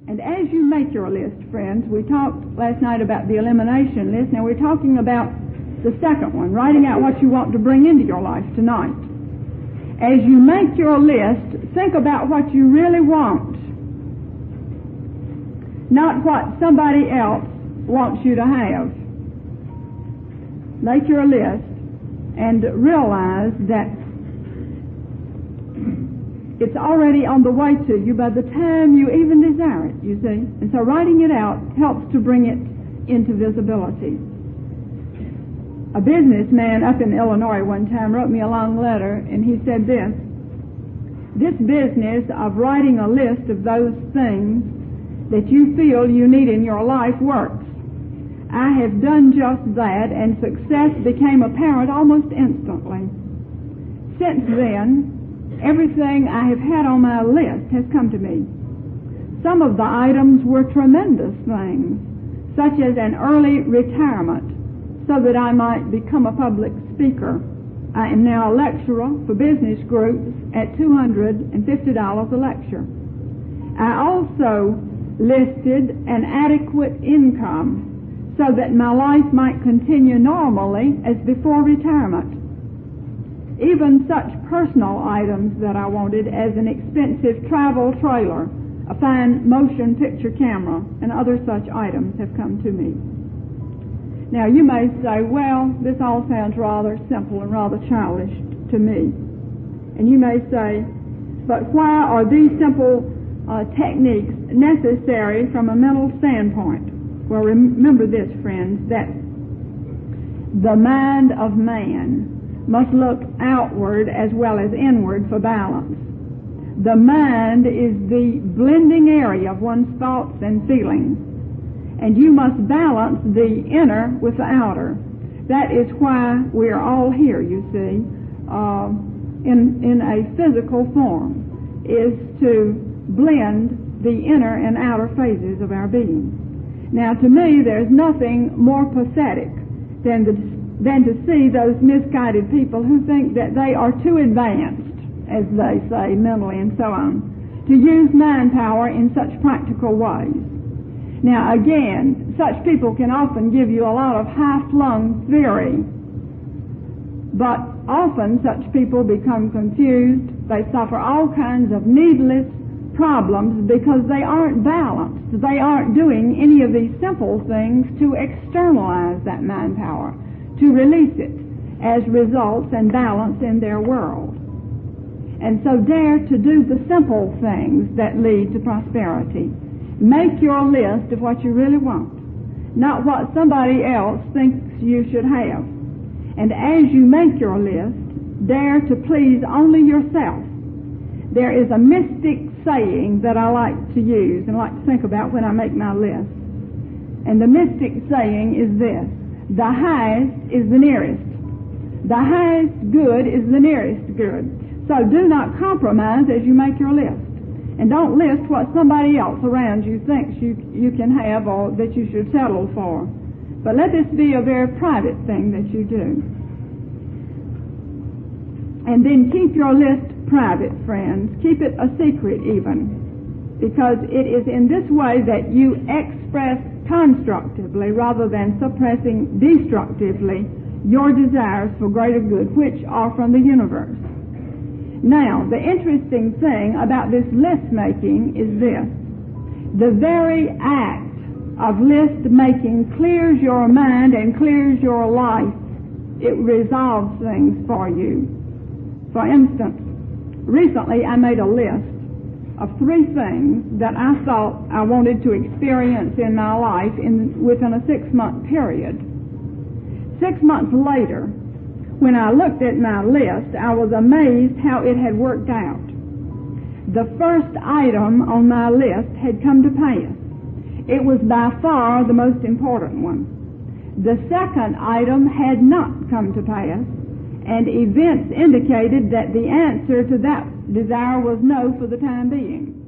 And as you make your list, friends, we talked last night about the elimination list. Now we're talking about the second one, writing out what you want to bring into your life tonight. As you make your list, think about what you really want, not what somebody else wants you to have. Make your list and realize that it's already on the way to you by the time you even desire it, you see. And so writing it out helps to bring it into visibility. A businessman up in Illinois one time wrote me a long letter, and he said this business of writing a list of those things that you feel you need in your life works. I have done just that, and success became apparent almost instantly. Since then, everything I have had on my list has come to me. Some of the items were tremendous things, such as an early retirement so that I might become a public speaker. I am now a lecturer for business groups at $250 a lecture. I also listed an adequate income so that my life might continue normally as before retirement. Even such personal items that I wanted as an expensive travel trailer, a fine motion picture camera, and other such items have come to me. Now you may say, well, this all sounds rather simple and rather childish to me. And you may say, but why are these simple techniques necessary from a mental standpoint? Well, remember this, friends, that the mind of man must look outward as well as inward for balance. The mind is the blending area of one's thoughts and feelings, and you must balance the inner with the outer. That is why we are all here, you see, in a physical form, is to blend the inner and outer phases of our being. Now, to me, there's nothing more pathetic than to see those misguided people who think that they are too advanced, as they say, mentally and so on, to use mind power in such practical ways. Now, again, such people can often give you a lot of high-flung theory, but often such people become confused. They suffer all kinds of needless problems because they aren't balanced. They aren't doing any of these simple things to externalize that mind power, to release it as results and balance in their world. And so dare to do the simple things that lead to prosperity. Make your list of what you really want, not what somebody else thinks you should have. And as you make your list, dare to please only yourself. There is a mystic saying that I like to use and like to think about when I make my list. And the mystic saying is this: the highest is the nearest. The highest good is the nearest good. So do not compromise as you make your list. And don't list what somebody else around you thinks you can have or that you should settle for. But let this be a very private thing that you do. And then keep your list private, friends. Keep it a secret even. Because it is in this way that you express constructively rather than suppressing destructively your desires for greater good, which are from the universe. Now, the interesting thing about this list making is this: the very act of list making clears your mind and clears your life. It resolves things for you. For instance, recently I made a list of 3 things that I thought I wanted to experience in my life within a 6-month period. 6 months later, when I looked at my list, I was amazed how it had worked out. The first item on my list had come to pass. It was by far the most important one. The second item had not come to pass, and events indicated that the answer to that desire was no for the time being.